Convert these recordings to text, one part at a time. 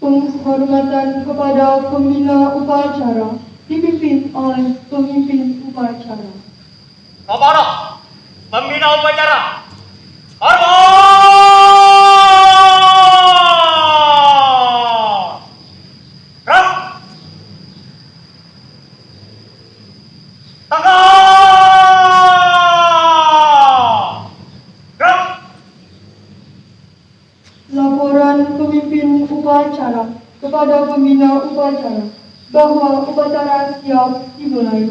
Penghormatan kepada pembina upacara dipimpin oleh pemimpin upacara. Kepada pembina upacara, hormat! Gerak! Tangan! Gerak! Laporan pemimpin upacara kepada pembina upacara bahwa upacara siap dimulai.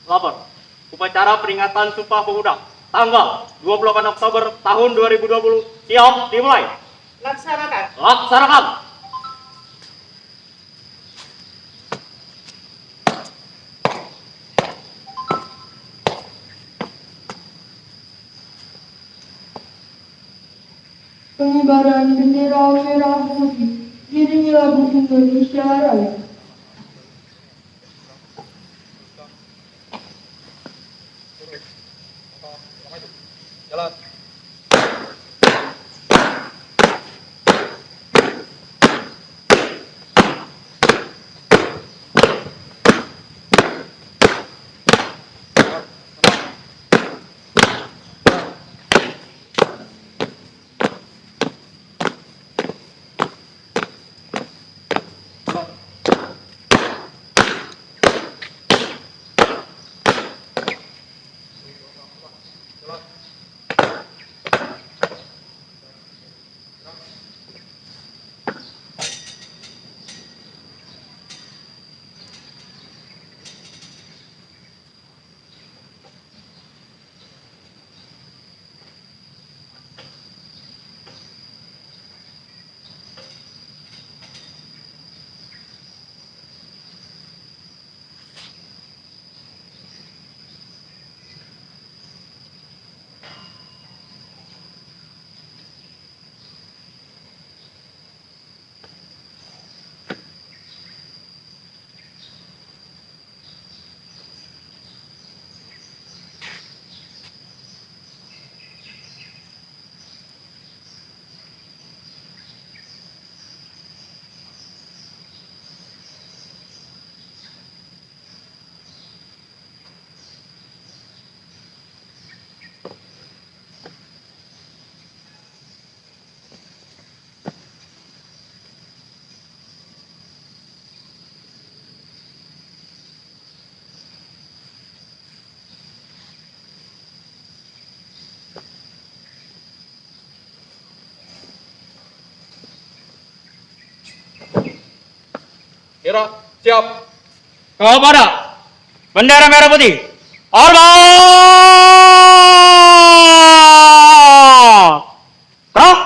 Lapor. Upacara peringatan Sumpah Pemuda tanggal 28 Oktober tahun 2020 siap dimulai. Laksanakan. Laksanakan. Pengibaran bendera merah putih diiringi lagu Indonesia Raya. Jalan. Kira siap. Kepada bendera merah putih, hormat! Gerak!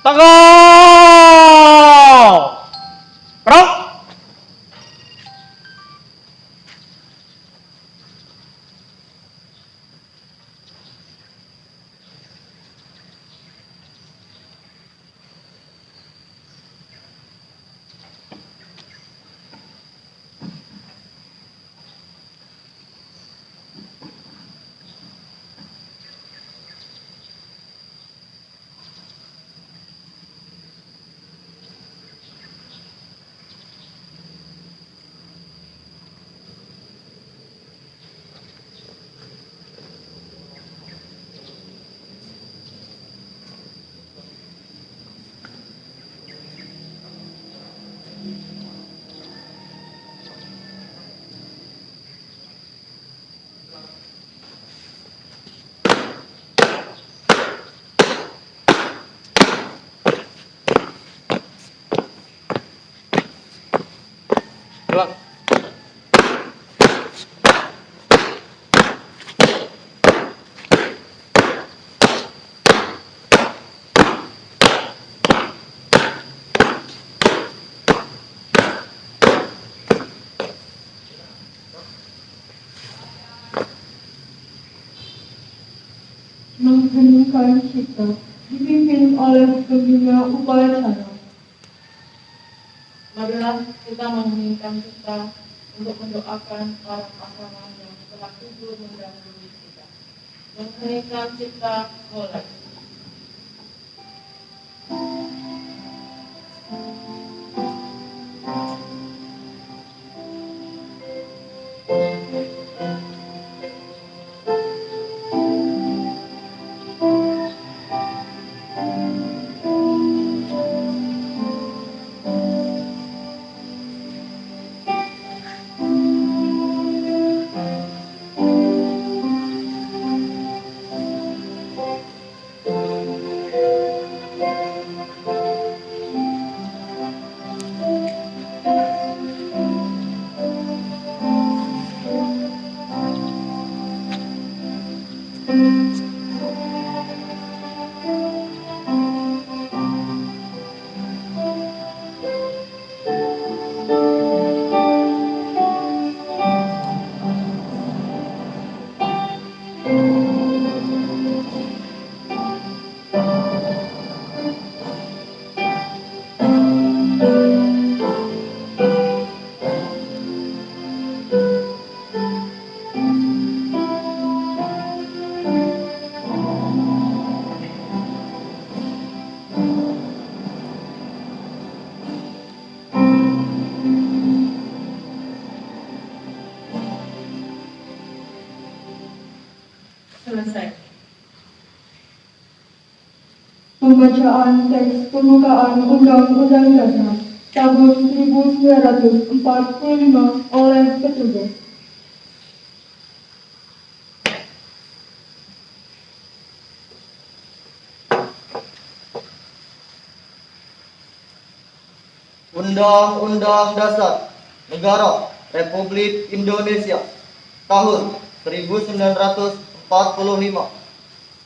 Tanggal! Gerak! Jalan. Mengheningkan cipta dipimpin oleh pembina upacara. Marilah kita menginginkan kita untuk mendoakan para pasangan yang telah gugur mendahului kita. Mengheningkan cipta mulai. Selesai. Pembacaan teks pembukaan Undang-Undang Dasar tahun 1945 oleh petugas. Undang-Undang Dasar Negara Republik Indonesia tahun 1945.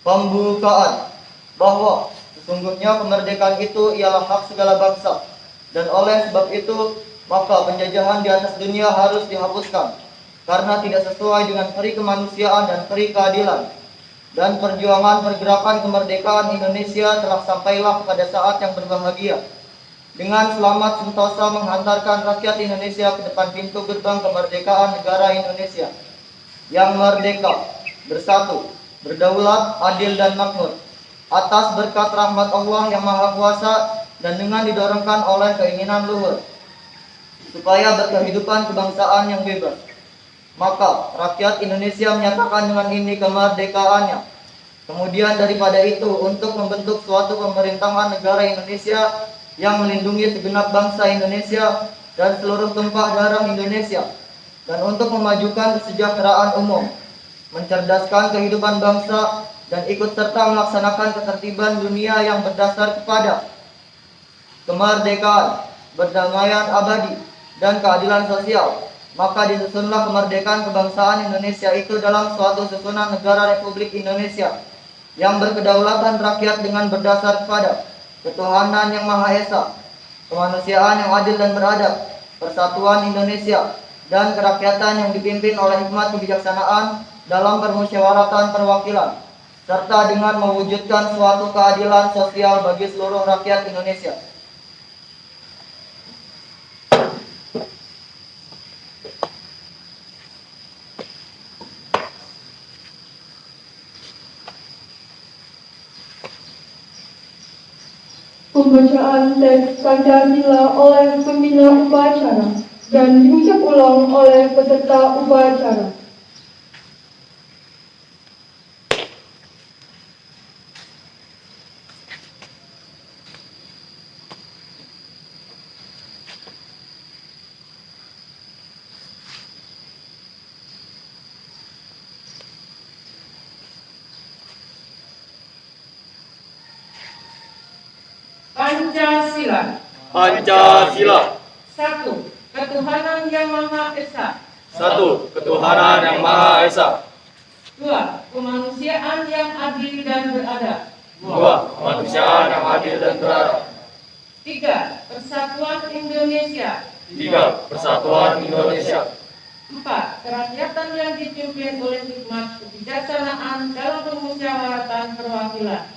Pembukaan bahwa sesungguhnya kemerdekaan itu ialah hak segala bangsa, dan oleh sebab itu maka penjajahan di atas dunia harus dihapuskan karena tidak sesuai dengan peri kemanusiaan dan peri keadilan. Dan perjuangan pergerakan kemerdekaan Indonesia telah sampailah pada saat yang berbahagia, dengan selamat sentosa menghantarkan rakyat Indonesia ke depan pintu gerbang kemerdekaan negara Indonesia yang merdeka, bersatu, berdaulat, adil dan makmur, atas berkat rahmat Allah yang Maha Kuasa dan dengan didorongkan oleh keinginan luhur, supaya berkehidupan kebangsaan yang bebas. Maka rakyat Indonesia menyatakan dengan ini kemerdekaannya. Kemudian daripada itu, untuk membentuk suatu pemerintahan negara Indonesia yang melindungi segenap bangsa Indonesia dan seluruh tumpah darah Indonesia, dan untuk memajukan kesejahteraan umum, mencerdaskan kehidupan bangsa, dan ikut serta melaksanakan ketertiban dunia yang berdasar kepada kemerdekaan, perdamaian abadi, dan keadilan sosial. Maka disusunlah kemerdekaan kebangsaan Indonesia itu dalam suatu susunan negara Republik Indonesia yang berkedaulatan rakyat dengan berdasar kepada ketuhanan yang Maha Esa, kemanusiaan yang adil dan beradab, persatuan Indonesia, dan kerakyatan yang dipimpin oleh hikmat kebijaksanaan dalam permusyawaratan perwakilan, serta dengan mewujudkan suatu keadilan sosial bagi seluruh rakyat Indonesia. Pembacaan teks Pancasila oleh pembina upacara dan diucap ulang oleh peserta upacara. Pancasila. Pancasila. 1. Ketuhanan yang Maha Esa. 1. Ketuhanan yang Maha Esa. 2. Kemanusiaan yang adil dan beradab. 2. Kemanusiaan yang adil dan beradab. 3. Persatuan Indonesia. 3. Persatuan Indonesia. 4. Kerakyatan yang dipimpin oleh hikmat kebijaksanaan dalam permusyawaratan perwakilan.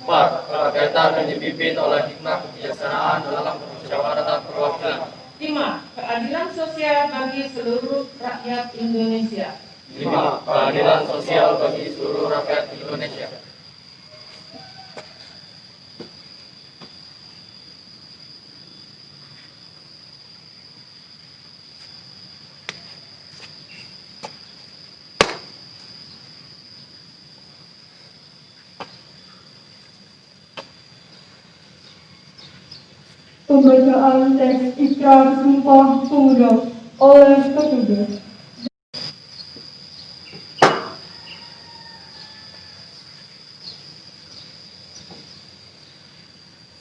4. Kerakyatan yang dipimpin oleh hikmat kebijaksanaan dalam permusyawaratan perwakilan. 5. Keadilan sosial bagi seluruh rakyat Indonesia. 5. Keadilan sosial bagi seluruh rakyat Indonesia. Pembacaan teks Ikrar Sumpah Pemuda oleh petugas.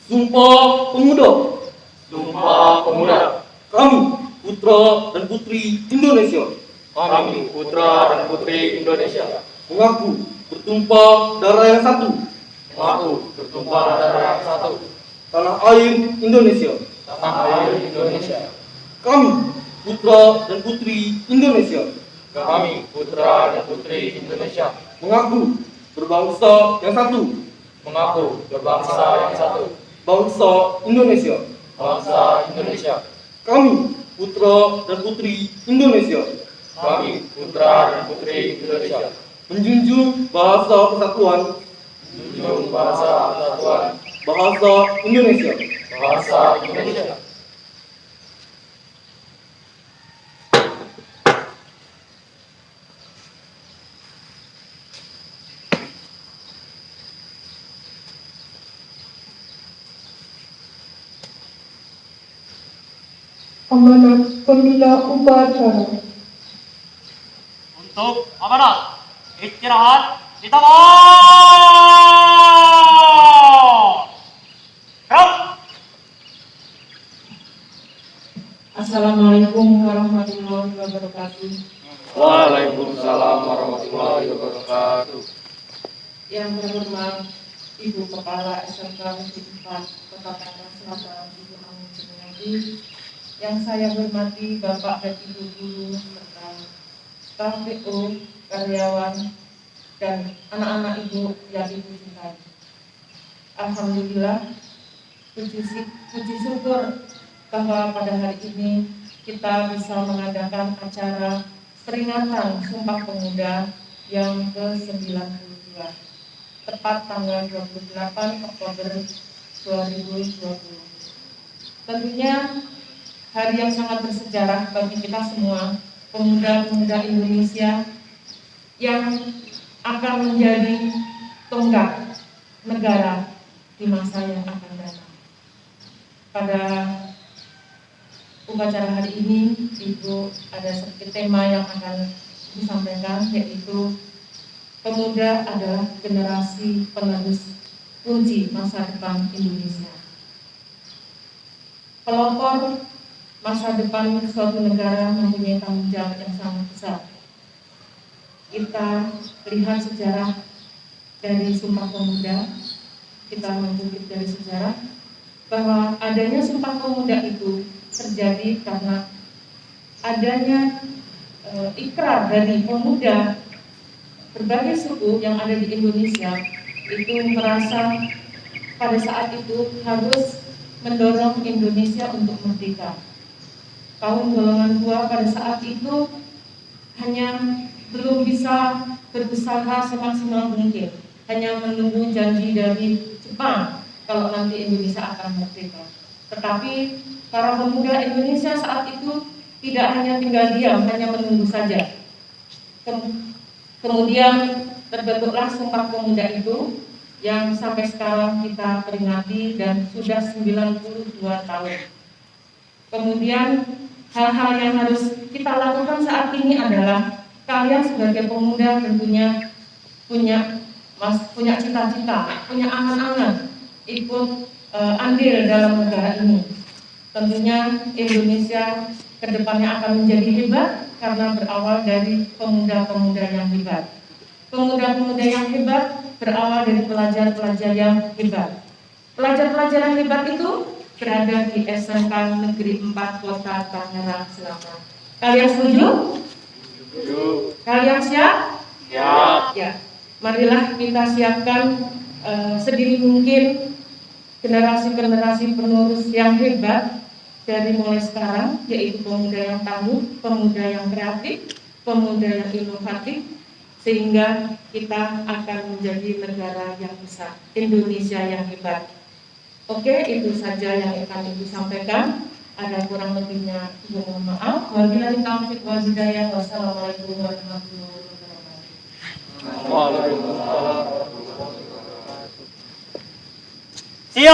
Sumpah Pemuda. Sumpah Pemuda. Kami, putra dan putri Indonesia, Kami, putra dan putri Indonesia, mengaku bertumpah darah yang satu, mengaku bertumpah darah yang satu, tanah air Indonesia. tanah air Indonesia. Kami, putra dan putri Indonesia, Kami, putra dan putri Indonesia, mengaku berbangsa yang satu, mengaku berbangsa yang satu, bangsa Indonesia. bangsa Indonesia. Kami, putra dan putri Indonesia, Kami, putra dan putri Indonesia, menjunjung bahasa persatuan, menjunjung bahasa persatuan, bahasa Indonesia. bahasa Indonesia. Amanat pembina upacara. Untuk amanat, istirahat di tempat. Gerak. Assalamualaikum warahmatullahi wabarakatuh. Waalaikumsalam warahmatullahi wabarakatuh. Yang terhormat Ibu Kepala SMK Negeri 4 Kota Tangerang Selatan, Ibu Amin Sumiati. Yang saya hormati Bapak dan Ibu guru serta staf PO, karyawan, dan anak-anak Ibu yang Ibu cintai. Alhamdulillah, puji syukur bahwa pada hari ini kita bisa mengadakan acara peringatan Sumpah Pemuda yang ke-92, tepat tanggal 28 Oktober 2020. Tentunya hari yang sangat bersejarah bagi kita semua, pemuda-pemuda Indonesia yang akan menjadi tonggak negara di masa yang akan datang. Pada upacara hari ini, Ibu, ada sedikit tema yang akan disampaikan, yaitu pemuda adalah generasi penerus kunci masa depan Indonesia. Pelopor masa depan suatu negara mempunyai tanggung jawab yang sangat besar. Kita lihat sejarah dari Sumpah Pemuda kita mengutip dari sejarah bahwa adanya Sumpah Pemuda itu terjadi karena adanya ikrar dari pemuda berbagai suku yang ada di Indonesia itu merasa pada saat itu harus mendorong Indonesia untuk merdeka. Kaum golongan tua pada saat itu hanya belum bisa berusaha semaksimal mungkin, hanya menunggu janji dari Jepang kalau nanti Indonesia akan merdeka. Tetapi para pemuda Indonesia saat itu tidak hanya tinggal diam, hanya menunggu saja. Kemudian terbentuklah Sumpah Pemuda itu yang sampai sekarang kita peringati dan sudah 92 tahun. Kemudian hal-hal yang harus kita lakukan saat ini adalah kalian sebagai pemuda tentunya punya cita-cita, punya angan-angan ikut andil dalam negara ini. Tentunya Indonesia kedepannya akan menjadi hebat karena berawal dari pemuda-pemuda yang hebat. Pemuda-pemuda yang hebat berawal dari pelajar-pelajar yang hebat. Pelajar-pelajar yang hebat itu berada di SMK Negeri 4 Kota Tangerang Selatan. Kalian setuju? Setuju. Kalian siap? Siap. Ya. Marilah kita siapkan sedini mungkin generasi-generasi penerus yang hebat dari mulai sekarang, yaitu pemuda yang tangguh, pemuda yang kreatif, pemuda yang inovatif, sehingga kita akan menjadi negara yang besar, Indonesia yang hebat. Oke, itu saja yang akan Ibu sampaikan. Ada kurang lebihnya Ibu mohon maaf. Wabillahi taufiq wal hidayah. Wassalamualaikum warahmatullahi wabarakatuh. Waalaikumsalam. Siap!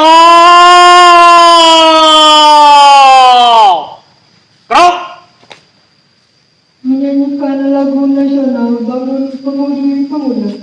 Gerak! Menyanyikan lagu nasional Bangun Pemudi Pemuda.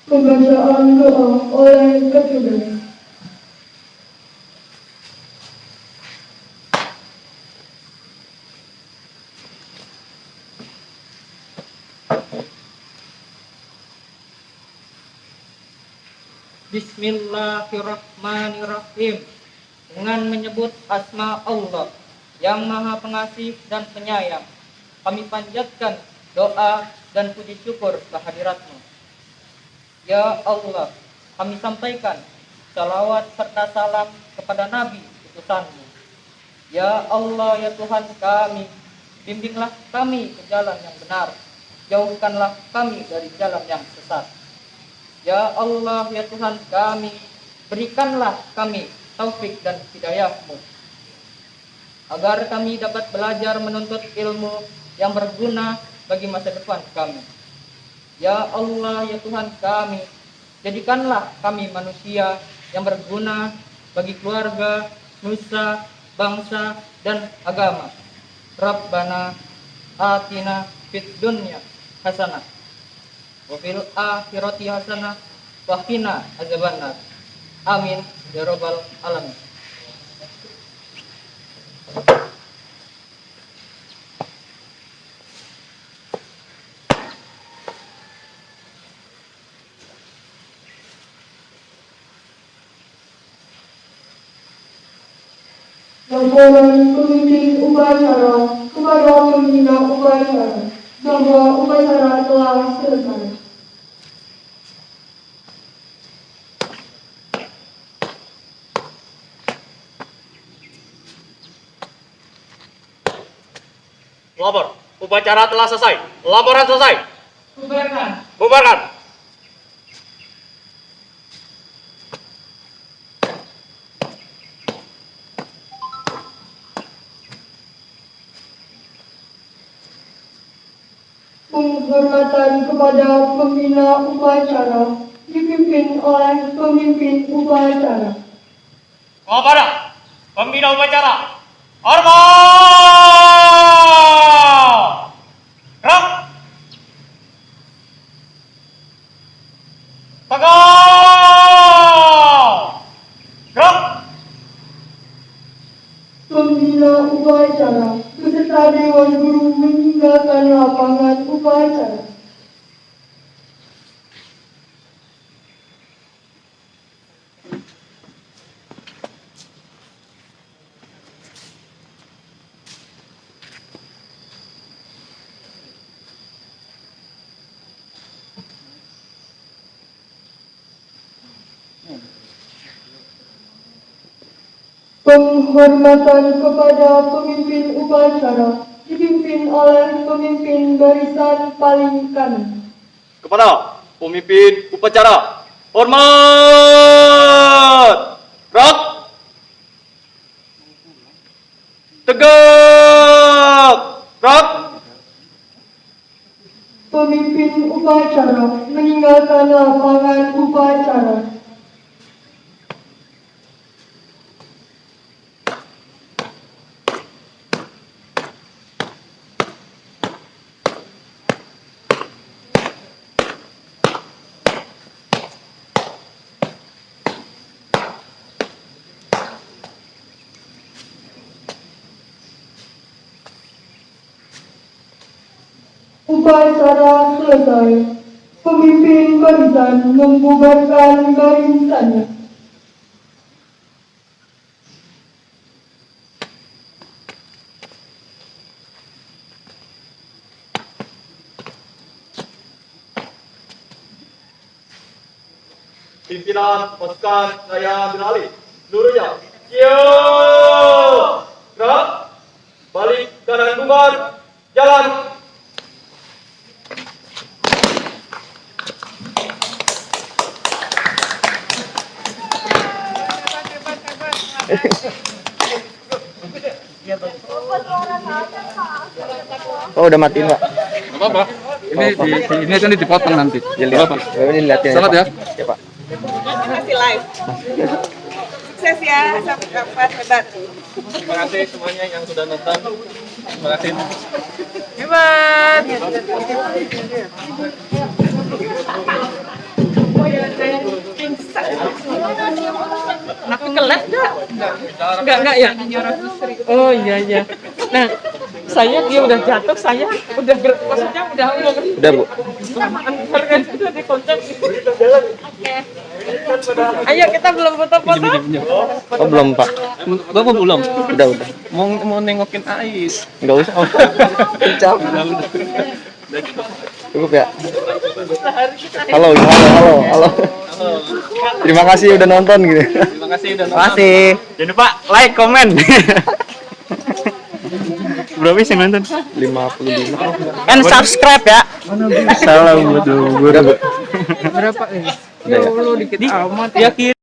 Pembacaan doa oleh petugas. Bismillahirrahmanirrahim. Dengan menyebut asma Allah yang Maha Pengasih dan Penyayang, kami panjatkan doa dan puji syukur kehadirat-Mu. Ya Allah, kami sampaikan salawat serta salam kepada Nabi utusan-Mu. Ya Allah, ya Tuhan kami, bimbinglah kami ke jalan yang benar, jauhkanlah kami dari jalan yang sesat. Ya Allah, ya Tuhan kami, berikanlah kami taufik dan hidayah-Mu, agar kami dapat belajar menuntut ilmu yang berguna bagi masa depan kami. Ya Allah, ya Tuhan kami, jadikanlah kami manusia yang berguna bagi keluarga, nusa, bangsa, dan agama. Rabbana atina fid dunya hasanah wa fil akhirati hasanah wa qina azabannar. Amin ya rabbal alamin. Laporan pemimpin upacara kepada pembina upacara bahwa upacara telah selesai. Lapor. Upacara telah selesai. Laporan selesai. Bubarkan. Bubarkan. Penghormatan kepada pembina upacara dipimpin oleh pemimpin upacara. Kepada pembina upacara. Hormat! Gerak! Tegak! Gerak! Pembina upacara beserta Dewan Guru meninggalkan lapangan upacara. Penghormatan kepada pemimpin upacara dipimpin oleh pemimpin barisan paling kanan. Kepada pemimpin upacara. Hormat! Gerak! Tegak! Gerak! Pemimpin upacara meninggalkan lapangan upacara. Upacara selesai. Pemimpin barisan membubarkan barisannya. Pimpinan pasukan saya beralih. Seluruhnya. Siap! Gerak! Balik kanan bubar. Jalan! Oh, udah matiin, Pak. Nggak apa-apa. Ini akan dipotong nanti. Jadi apa? Ini lihatin. Selamat ya. Ya, Pak. Masih live. Sukses ya, sampai dapat hebat. Terima kasih semuanya yang sudah nonton. Terima kasih. Hebat. Aku kelep enggak ya? Oh iya. Nah, dia udah jatuh, saya udah maksudnya udah umur. Udah, Bu. Kelamaan sudah di kontak. Oke. Ayo kita belum foto-foto. Oh, belum, Pak. Bapak belum? Udah. Mau nengokin Ais. Enggak usah. Kencang. Cukup ya. Halo. Terima kasih udah nonton gitu. Terima kasih udah Terima kasih. Jangan lupa like, komen. Berapa sih nonton? 55. And subscribe ya. Salam buat Bu. Berapa ini? Ya Allah dikit amat. Ya kiri.